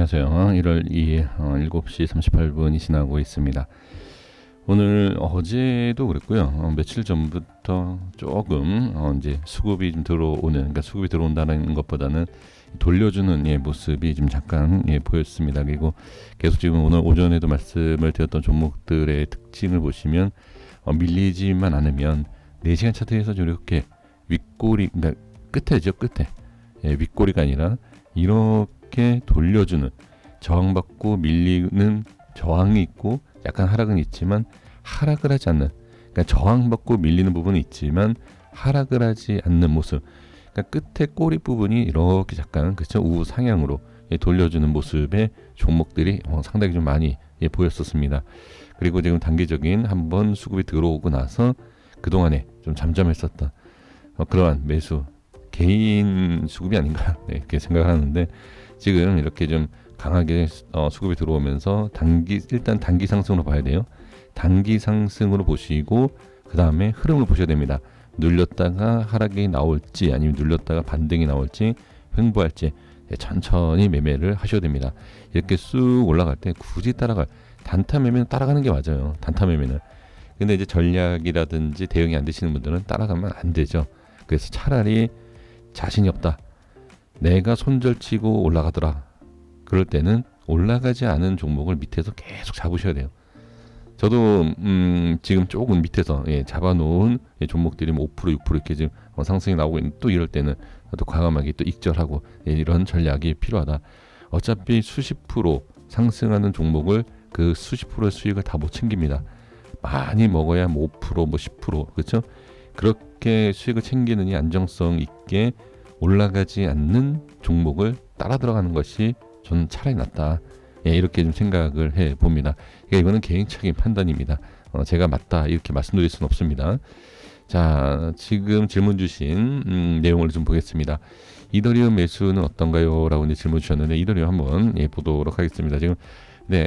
안녕하세요. 1월 2일 7시 38분이 지나고 있습니다. 오늘 어제도 그랬고요. 며칠 전부터 조금 이제 수급이 좀 들어오는, 그러니까 수급이 들어온다는 것보다는 돌려주는 모습이 좀 잠깐 보였습니다. 그리고 계속 지금 오늘 오전에도 말씀을 드렸던 종목들의 특징을 보시면 밀리지만 않으면 4시간 차트에서 이렇게 윗꼬리, 그러니까 끝에죠, 끝에. 윗꼬리가 아니라 이렇게 돌려주는, 저항받고 밀리는 저항이 있고 약간 하락은 있지만 하락을 하지 않는, 그러니까 저항받고 밀리는 부분이 있지만 하락을 하지 않는 모습, 그러니까 끝에 꼬리 부분이 이렇게 잠깐 그렇죠, 우상향으로 돌려주는 모습의 종목들이 상당히 좀 많이 보였었습니다. 그리고 지금 단기적인 한번 수급이 들어오고 나서 그동안에 좀 잠잠했었던 그러한 매수, 개인 수급이 아닌가 이렇게 생각을 하는데, 지금 이렇게 좀 강하게 수급이 들어오면서 일단 단기 상승으로 봐야 돼요. 단기 상승으로 보시고 그 다음에 흐름을 보셔야 됩니다. 눌렸다가 하락이 나올지 아니면 눌렸다가 반등이 나올지 횡보할지 천천히 매매를 하셔야 됩니다. 이렇게 쑥 올라갈 때 굳이 단타 매매는 따라가는 게 맞아요. 단타 매매는. 근데 이제 전략이라든지 대응이 안 되시는 분들은 따라가면 안 되죠. 그래서 차라리 자신이 없다, 내가 손절치고 올라가더라, 그럴 때는 올라가지 않은 종목을 밑에서 계속 잡으셔야 돼요. 저도 지금 조금 밑에서 잡아놓은 종목들이 5% 6% 이렇게 지금 상승이 나오고 있는, 또 이럴 때는 또 과감하게 또 익절하고 이런 전략이 필요하다. 어차피 수십 프로 상승하는 종목을 그 수십 프로의 수익을 다 못 챙깁니다. 많이 먹어야 5% 10%, 그렇죠? 그렇게 수익을 챙기느니 안정성 있게 올라가지 않는 종목을 따라 들어가는 것이 저는 차라리 낫다. 이렇게 좀 생각을 해 봅니다. 그러니까 이거는 개인적인 판단입니다. 제가 맞다 이렇게 말씀드릴 수는 없습니다. 자, 지금 질문 주신 내용을 좀 보겠습니다. 이더리움 매수는 어떤가요? 라고 이제 질문 주셨는데, 이더리움 한번 보도록 하겠습니다. 지금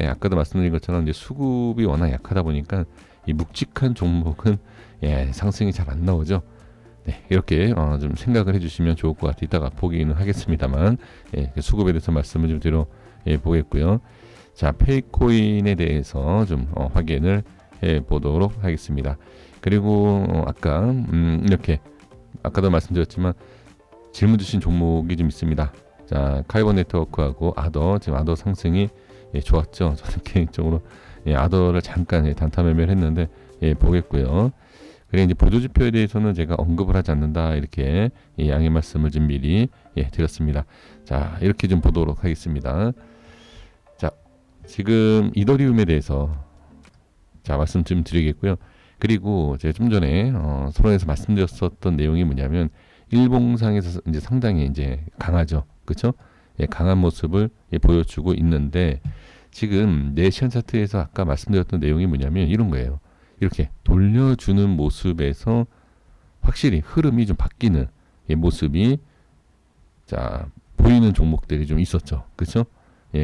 아까도 말씀드린 것처럼 이제 수급이 워낙 약하다 보니까 이 묵직한 종목은 상승이 잘 안 나오죠. 이렇게 좀 생각을 해주시면 좋을 것 같아요. 이따가 보기는 하겠습니다만 수급에 대해서 말씀을 좀 드려 보겠고요. 자, 페이코인에 대해서 좀 확인을 해 보도록 하겠습니다. 그리고 아까 이렇게 아까도 말씀드렸지만 질문 주신 종목이 좀 있습니다. 자, 카이버 네트워크하고 아더, 지금 아더 상승이 좋았죠. 저는 개인적으로 아더를 잠깐 단타 매매를 했는데 보겠고요. 그리고 이제 보조지표에 대해서는 제가 언급을 하지 않는다, 이렇게 양해 말씀을 좀 미리 드렸습니다. 자, 이렇게 좀 보도록 하겠습니다. 자, 지금 이더리움에 대해서 말씀 좀 드리겠고요. 그리고 제가 좀 전에 서론에서 말씀드렸었던 내용이 뭐냐면, 일봉상에서 이제 상당히 이제 강하죠, 그렇죠? 강한 모습을 보여주고 있는데, 지금 4시간 차트에서 아까 말씀드렸던 내용이 뭐냐면 이런 거예요. 이렇게 돌려주는 모습에서 확실히 흐름이 좀 바뀌는 모습이 보이는 종목들이 좀 있었죠, 그렇죠?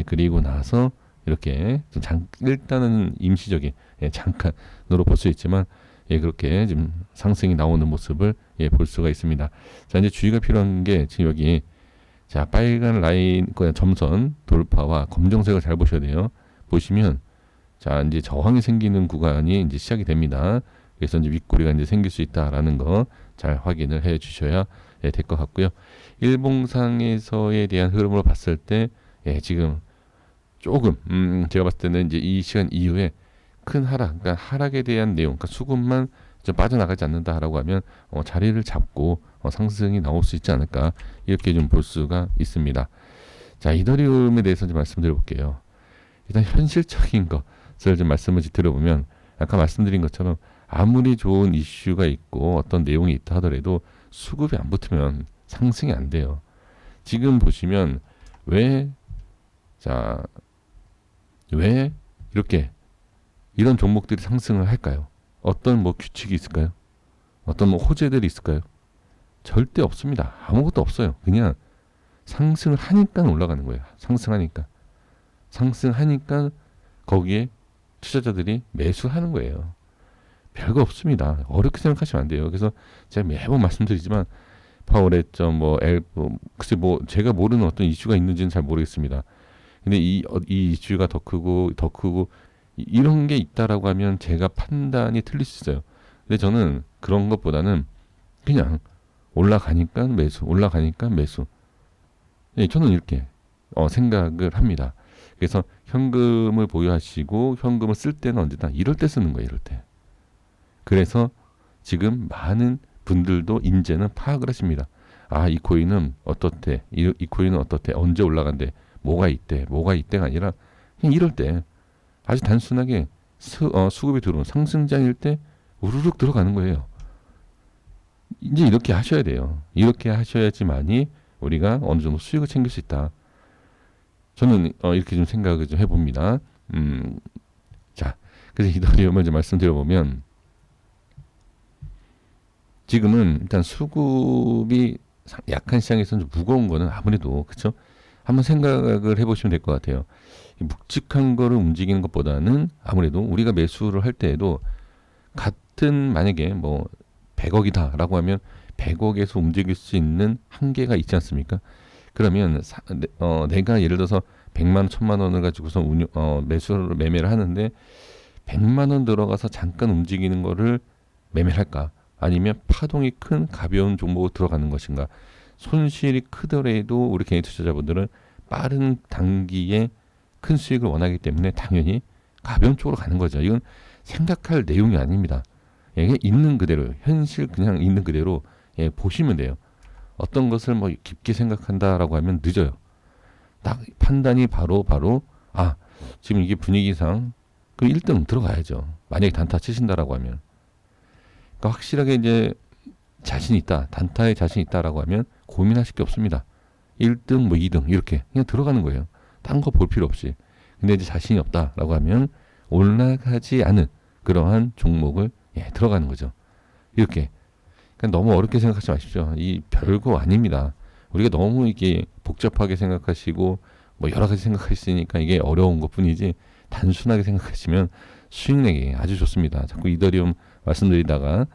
그리고 나서 이렇게 좀 일단은 임시적인 잠깐으로 볼 수 있지만 그렇게 좀 상승이 나오는 모습을 볼 수가 있습니다. 자, 이제 주의가 필요한 게 지금 여기 빨간 라인 점선 돌파와 검정색을 잘 보셔야 돼요. 보시면 이제 저항이 생기는 구간이 이제 시작이 됩니다. 그래서 이제 윗꼬리가 이제 생길 수 있다라는 거 잘 확인을 해 주셔야 될 것 같고요. 일봉상에서에 대한 흐름으로 봤을 때 지금 조금 제가 봤을 때는 이제 이 시간 이후에 큰 하락, 그러니까 하락에 대한 내용, 그러니까 수급만 좀 빠져나가지 않는다라고 하면 자리를 잡고 상승이 나올 수 있지 않을까, 이렇게 좀 볼 수가 있습니다. 자, 이더리움에 대해서 좀 말씀드려 볼게요. 일단 현실적인 것을 좀 말씀을 드려보면, 아까 말씀드린 것처럼 아무리 좋은 이슈가 있고 어떤 내용이 있다 하더라도 수급이 안 붙으면 상승이 안 돼요. 지금 보시면 왜 이렇게 이런 종목들이 상승을 할까요? 어떤 규칙이 있을까요? 어떤 호재들이 있을까요? 절대 없습니다. 아무것도 없어요. 그냥 상승을 하니까 올라가는 거예요. 상승하니까 거기에 투자자들이 매수하는 거예요. 별거 없습니다. 어렵게 생각하시면 안 돼요. 그래서 제가 매번 말씀드리지만 파월의 글쎄 제가 모르는 어떤 이슈가 있는지는 잘 모르겠습니다. 근데 이 이슈가 더 크고 더 크고 이런 게 있다라고 하면 제가 판단이 틀릴 수 있어요. 근데 저는 그런 것보다는 그냥 올라가니까 매수, 올라가니까 매수. 예, 저는 이렇게 생각을 합니다. 그래서 현금을 보유하시고 현금을 쓸 때는 언제나 이럴 때 쓰는 거예요. 이럴 때. 그래서 지금 많은 분들도 이제는 파악을 하십니다. 아, 이 코인은 어떻대? 이 코인은 어떻대? 언제 올라간대? 뭐가 있대? 뭐가 있대가 아니라 그냥 이럴 때 아주 단순하게 수급이 들어온 상승장일 때 우르륵 들어가는 거예요. 이제 이렇게 하셔야 돼요. 이렇게 하셔야지만이 우리가 어느 정도 수익을 챙길 수 있다. 저는 이렇게 좀 생각을 좀 해봅니다. 자, 그래서 이더리움을 좀 말씀드려보면 지금은 일단 수급이 약한 시장에서는 좀 무거운 거는 아무래도 그렇죠. 한번 생각을 해보시면 될 것 같아요. 묵직한 거를 움직이는 것보다는 아무래도 우리가 매수를 할 때에도 같은 만약에 뭐 100억이다라고 하면 100억에서 움직일 수 있는 한계가 있지 않습니까? 그러면 내가 예를 들어서 100만 원, 1000만 원을 가지고서 매매를 하는데 100만 원 들어가서 잠깐 움직이는 거를 매매를 할까? 아니면 파동이 큰 가벼운 종목으로 들어가는 것인가? 손실이 크더라도 우리 개인 투자자분들은 빠른 단기에 큰 수익을 원하기 때문에 당연히 가벼운 쪽으로 가는 거죠. 이건 생각할 내용이 아닙니다. 이게 있는 그대로 현실 그냥 있는 그대로 보시면 돼요. 어떤 것을 뭐 깊게 생각한다라고 하면 늦어요. 딱 판단이 바로 아, 지금 이게 분위기상 그 1등 들어가야죠. 만약에 단타 치신다라고 하면. 그러니까 확실하게 이제 자신 있다, 단타에 자신 있다라고 하면 고민하실 게 없습니다. 1등 뭐 2등 이렇게 그냥 들어가는 거예요. 딴 거 볼 필요 없이. 근데 이제 자신이 없다라고 하면 올라가지 않은 그러한 종목을 들어가는 거죠. 이렇게. 그러니까 너무 어렵게 생각하지 마십시오. 이 별거 아닙니다. 우리가 너무 이게 복잡하게 생각하시고 뭐 여러 가지 생각하시니까 이게 어려운 것뿐이지 단순하게 생각하시면 수익 내기 아주 좋습니다. 자꾸 이더리움 말씀드리다가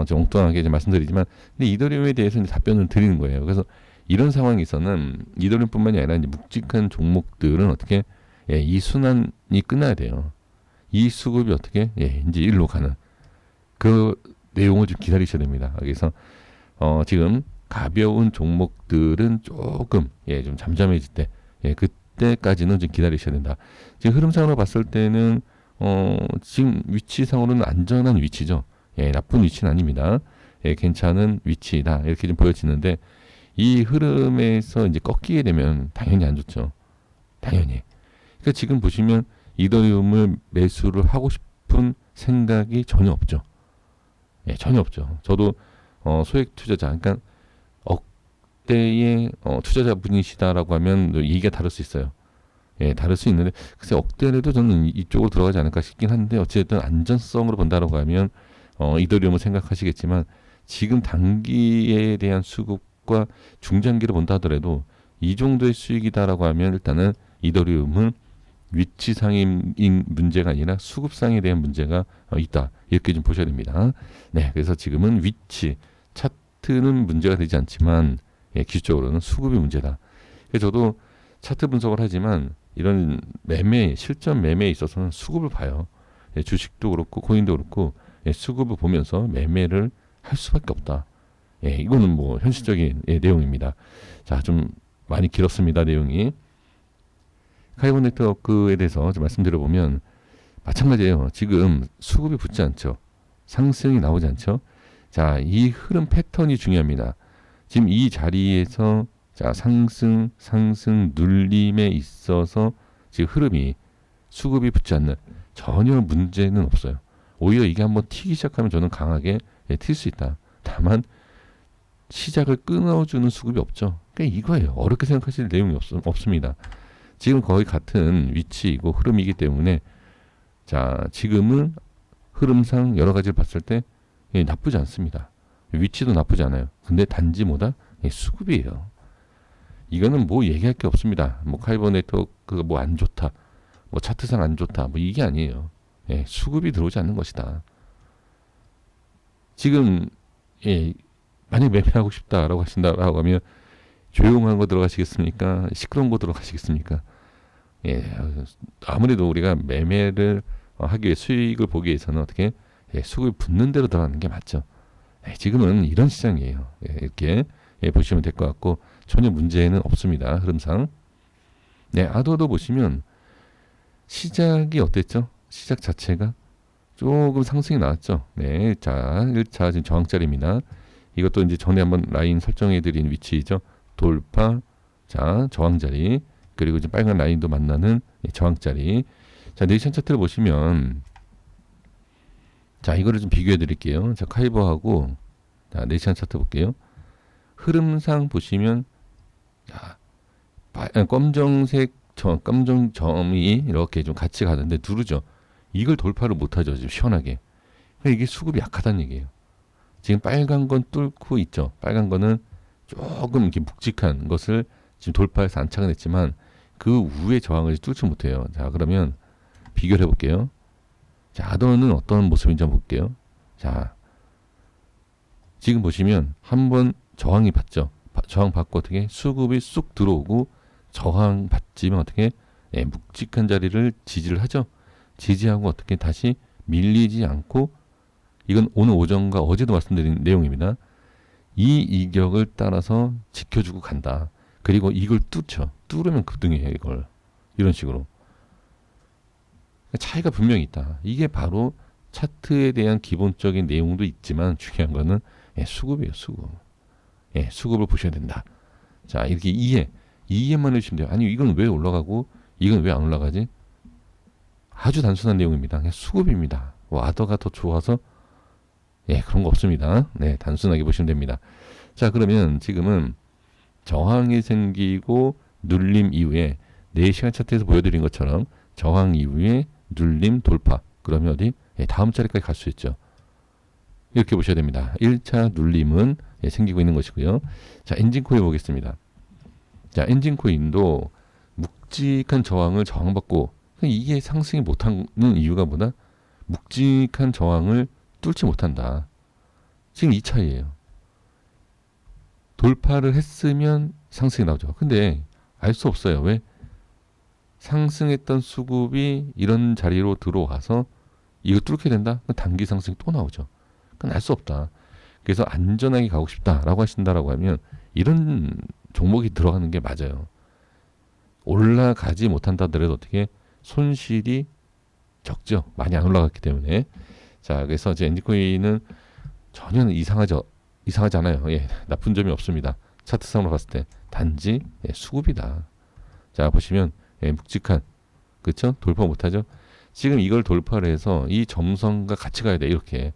좀 엉뚱하게 이제 말씀드리지만 근데 이더리움에 대해서 이제 답변을 드리는 거예요. 그래서 이런 상황에서는 이더리움뿐만이 아니라 이제 묵직한 종목들은 어떻게 이 순환이 끝나야 돼요. 이 수급이 어떻게 이제 일로 가는 그 내용을 좀 기다리셔야 됩니다. 그래서 지금 가벼운 종목들은 조금 좀 잠잠해질 때 그때까지는 좀 기다리셔야 된다. 지금 흐름상으로 봤을 때는 지금 위치상으로는 안전한 위치죠. 나쁜 위치는 아닙니다. 괜찮은 위치다 이렇게 좀 보여지는데 이 흐름에서 이제 꺾이게 되면 당연히 안 좋죠. 당연히. 그러니까 지금 보시면 이더리움을 매수를 하고 싶은 생각이 전혀 없죠. 전혀 없죠. 저도 소액 투자자, 그러니까 억대의 투자자분이시다라고 하면 얘기가 다를 수 있어요. 다를 수 있는데 글쎄 억대라도 저는 이쪽으로 들어가지 않을까 싶긴 한데 어쨌든 안전성으로 본다라고 하면 이더리움을 생각하시겠지만 지금 단기에 대한 수급과 중장기를 본다 하더라도 이 정도의 수익이다라고 하면 일단은 이더리움은 위치상의 문제가 아니라 수급상에 대한 문제가 있다. 이렇게 좀 보셔야 됩니다. 네, 그래서 지금은 위치, 차트는 문제가 되지 않지만 기술적으로는 수급이 문제다. 그래서 저도 차트 분석을 하지만 이런 매매, 실전 매매에 있어서는 수급을 봐요. 주식도 그렇고 코인도 그렇고 수급을 보면서 매매를 할 수밖에 없다. 이거는 뭐 현실적인 내용입니다. 자, 좀 많이 길었습니다. 내용이. 카이본 네트워크에 대해서 좀 말씀드려보면 마찬가지예요. 지금 수급이 붙지 않죠. 상승이 나오지 않죠. 자, 이 흐름 패턴이 중요합니다. 지금 이 자리에서 자, 상승 눌림에 있어서 지금 흐름이 수급이 붙지 않는 전혀 문제는 없어요. 오히려 이게 한번 튀기 시작하면 저는 강하게 튈 수 있다. 다만 시작을 끊어주는 수급이 없죠. 그러니까 이거예요. 어렵게 생각하실 내용이 없습니다. 지금 거의 같은 위치이고 흐름이기 때문에 자, 지금은 흐름상 여러 가지를 봤을 때 나쁘지 않습니다. 위치도 나쁘지 않아요. 근데 단지 뭐다? 수급이에요. 이거는 뭐 얘기할 게 없습니다. 뭐 카이버 네트워크가 뭐 안 좋다, 뭐 차트상 안 좋다, 뭐 이게 아니에요. 수급이 들어오지 않는 것이다. 지금 만약 매매하고 싶다라고 하신다라고 하면 조용한 거 들어가시겠습니까? 시끄러운 거 들어가시겠습니까? 예, 아무래도 우리가 매매를 하기 위해 수익을 보기 위해서는 어떻게 수급이 붙는 대로 들어가는 게 맞죠. 지금은 이런 시장이에요. 이렇게 보시면 될 것 같고 전혀 문제는 없습니다. 흐름상. 네, 아더도 보시면 시작이 어땠죠? 시작 자체가 조금 상승이 나왔죠. 네, 자 1차 지금 저항자리입니다. 이것도 이제 전에 한번 라인 설정해드린 위치이죠. 돌파, 자 저항자리, 그리고 이제 빨간 라인도 만나는 저항자리. 자 네이션 차트를 보시면 자 이거를 좀 비교해 드릴게요. 자 카이버하고 자 네이션 차트 볼게요. 흐름상 보시면 자 검정색 검정 점이 이렇게 좀 같이 가는데 누르죠. 이걸 돌파를 못하죠. 지금 시원하게. 그러니까 이게 수급이 약하다는 얘기예요. 지금 빨간 건 뚫고 있죠. 빨간 거는 조금 이렇게 묵직한 것을 지금 돌파해서 안착은 했지만 그 위에 저항을 뚫지 못해요. 자 그러면 비교를 해볼게요. 자 아더는 어떤 모습인지 한번 볼게요. 자 지금 보시면 한번 저항이 받죠. 저항 받고 어떻게 수급이 쑥 들어오고 저항 받지만 어떻게 묵직한 자리를 지지를 하죠. 지지하고 어떻게 다시 밀리지 않고 이건 오늘 오전과 어제도 말씀드린 내용입니다. 이 이격을 따라서 지켜주고 간다. 그리고 이걸 뚫죠. 뚫으면 급등이에요. 이걸 이런 식으로 차이가 분명히 있다. 이게 바로 차트에 대한 기본적인 내용도 있지만 중요한 거는 수급이에요. 수급. 수급을 보셔야 된다. 자 이렇게 이해만 해주시면 돼요. 아니 이건 왜 올라가고 이건 왜 안 올라가지? 아주 단순한 내용입니다. 그냥 수급입니다. 와더가 더 좋아서 그런 거 없습니다. 네, 단순하게 보시면 됩니다. 자 그러면 지금은 저항이 생기고 눌림 이후에 4시간 차트에서 보여드린 것처럼 저항 이후에 눌림 돌파. 그러면 어디? 다음 자리까지 갈 수 있죠. 이렇게 보셔야 됩니다. 1차 눌림은 생기고 있는 것이고요. 자 엔진코인 보겠습니다. 자 엔진코인도 묵직한 저항을 저항받고 이게 상승이 못하는 이유가 뭐다? 묵직한 저항을 뚫지 못한다. 지금 이 차이예요. 돌파를 했으면 상승이 나오죠. 근데 알 수 없어요. 왜? 상승했던 수급이 이런 자리로 들어와서 이거 뚫게 된다? 그럼 단기 상승이 또 나오죠. 그건 알 수 없다. 그래서 안전하게 가고 싶다라고 하신다라고 하면 이런 종목이 들어가는 게 맞아요. 올라가지 못한다더라도 어떻게 손실이 적죠. 많이 안 올라갔기 때문에. 자, 그래서 이제 엔진코인은 전혀 이상하지 않아요. 나쁜 점이 없습니다. 차트상으로 봤을 때 단지 수급이다. 자, 보시면 묵직한 그렇죠? 돌파 못하죠. 지금 이걸 돌파를 해서 이 점선과 같이 가야 돼. 이렇게.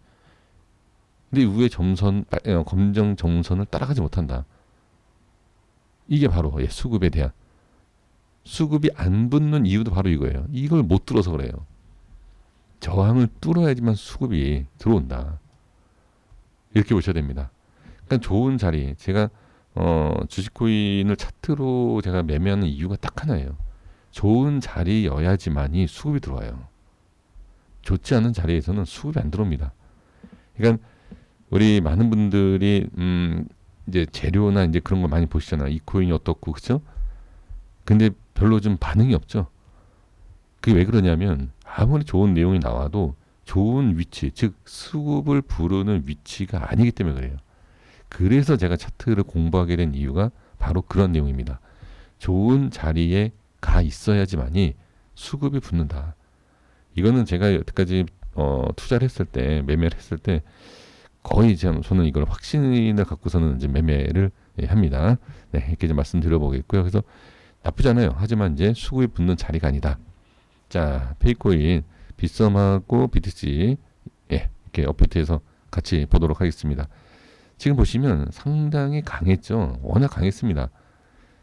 근데 위에 검정 점선을 따라가지 못한다. 이게 바로 수급에 대한 수급이 안 붙는 이유도 바로 이거예요. 이걸 못 뚫어서 그래요. 저항을 뚫어야지만 수급이 들어온다. 이렇게 보셔야 됩니다. 그러니까 좋은 자리, 제가 주식코인을 차트로 제가 매매하는 이유가 딱 하나예요. 좋은 자리여야지만이 수급이 들어와요. 좋지 않은 자리에서는 수급이 안 들어옵니다. 그러니까 우리 많은 분들이 이제 재료나 이제 그런 거 많이 보시잖아요. 이 코인이 어떻고 그죠? 근데 별로 좀 반응이 없죠. 그게 왜 그러냐면 아무리 좋은 내용이 나와도 좋은 위치, 즉 수급을 부르는 위치가 아니기 때문에 그래요. 그래서 제가 차트를 공부하게 된 이유가 바로 그런 내용입니다. 좋은 자리에 가 있어야지만이 수급이 붙는다. 이거는 제가 여태까지 투자를 했을 때, 매매를 했을 때 거의 저는 이걸 확신을 갖고서는 이제 매매를 합니다. 네, 이렇게 좀 말씀드려보겠고요. 그래서 나쁘지 않아요. 하지만 이제 수급이 붙는 자리가 아니다. 자, 페이코인, 빗썸하고 BTC 이렇게 업데이트해서 같이 보도록 하겠습니다. 지금 보시면 상당히 강했죠. 워낙 강했습니다.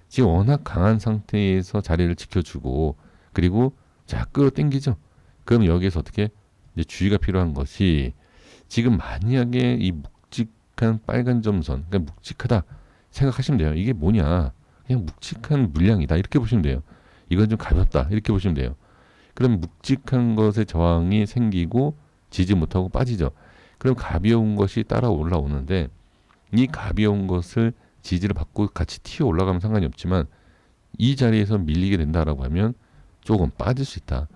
지금 워낙 강한 상태에서 자리를 지켜주고 그리고 자 끌어당기죠. 그럼 여기에서 어떻게 이제 주의가 필요한 것이 지금 만약에 이 묵직한 빨간 점선, 그러니까 묵직하다 생각하시면 돼요. 이게 뭐냐? 그냥 묵직한 물량이다 이렇게 보시면 돼요. 이건 좀 가볍다 이렇게 보시면 돼요. 그럼 묵직한 것에 저항이 생기고 지지 못하고 빠지죠. 그럼 가벼운 것이 따라 올라오는데 이 가벼운 것을 지지를 받고 같이 튀어 올라가면 상관이 없지만 이 자리에서 밀리게 된다라고 하면 조금 빠질 수 있다.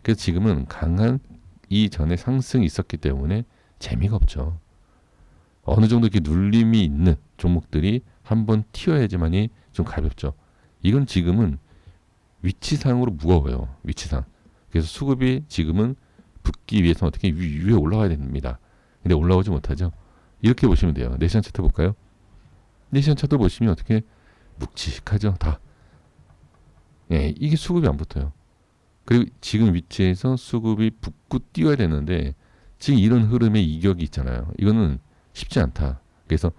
그래서 지금은 강한 이전에 상승이 있었기 때문에 재미가 없죠. 어느 정도 이렇게 눌림이 있는 종목들이 한번 튀어야지만이 좀 가볍죠. 이건 지금은 위치상으로 무거워요. 위치상. 그래서 수급이 지금은 붙기 위해서 어떻게 위에 올라가야 됩니다. 근데 올라오지 못하죠. 이렇게 보시면 돼요. 내시장 차트 볼까요? 내시장 차트 보시면 어떻게 묵직하죠. 다. 예, 이게 수급이 안 붙어요. 그리고 지금 위치에서 수급이 붙고 뛰어야 되는데 지금 이런 흐름의 이격이 있잖아요. 이거는 쉽지 않다. 그래서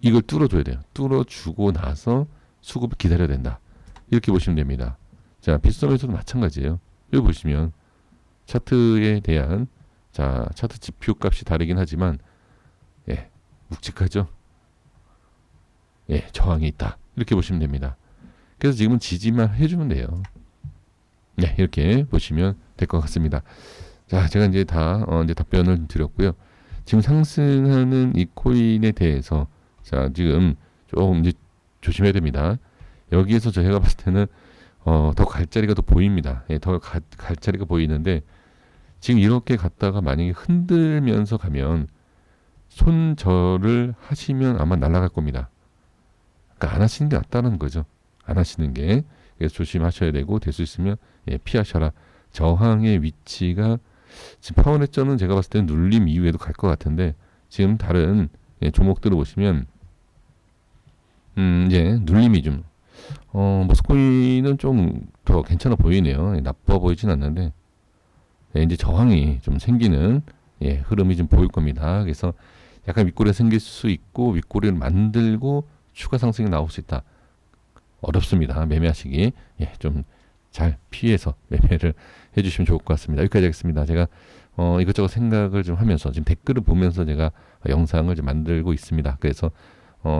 이걸 뚫어줘야 돼요. 뚫어주고 나서 수급을 기다려야 된다. 이렇게 보시면 됩니다. 자, 빗썸에서도 마찬가지예요. 여기 보시면 차트에 대한 자 차트 지표 값이 다르긴 하지만 예, 묵직하죠. 예, 저항이 있다. 이렇게 보시면 됩니다. 그래서 지금은 지지만 해주면 돼요. 네, 이렇게 보시면 될 것 같습니다. 자, 제가 이제 이제 답변을 드렸고요. 지금 상승하는 이 코인에 대해서 자, 지금 조금 이제 조심해야 됩니다. 여기에서 저희가 봤을 때는 더 갈 자리가 더 보입니다. 예, 더 갈 자리가 보이는데 지금 이렇게 갔다가 만약에 흔들면서 가면 손절을 하시면 아마 날아갈 겁니다. 그러니까 안 하시는 게 낫다는 거죠. 안 하시는 게. 그래서 조심하셔야 되고 될 수 있으면 예, 피하셔라. 저항의 위치가 지금 파워넷저는 제가 봤을 때는 눌림 이후에도 갈 것 같은데 지금 다른 예, 종목들을 보시면 이제 눌림이 좀 모스코이는 좀 더 괜찮아 보이네요. 예, 나빠 보이진 않는데 예, 이제 저항이 좀 생기는 예, 흐름이 좀 보일 겁니다. 그래서 약간 윗꼬리가 생길 수 있고 윗꼬리를 만들고 추가 상승이 나올 수 있다. 어렵습니다. 매매하시기 예, 좀 잘 피해서 매매를 해주시면 좋을 것 같습니다. 여기까지 하겠습니다. 제가 이것저것 생각을 좀 하면서 지금 댓글을 보면서 제가 영상을 좀 만들고 있습니다. 그래서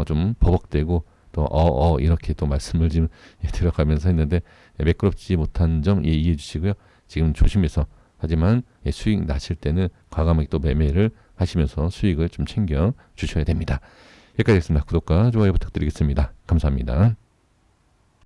좀 버벅대고 또 이렇게 또 말씀을 좀 들어가면서 했는데 매끄럽지 못한 점 이해해 주시고요. 지금 조심해서 하지만 수익 나실 때는 과감하게 또 매매를 하시면서 수익을 좀 챙겨 주셔야 됩니다. 여기까지 하겠습니다. 구독과 좋아요 부탁드리겠습니다. 감사합니다.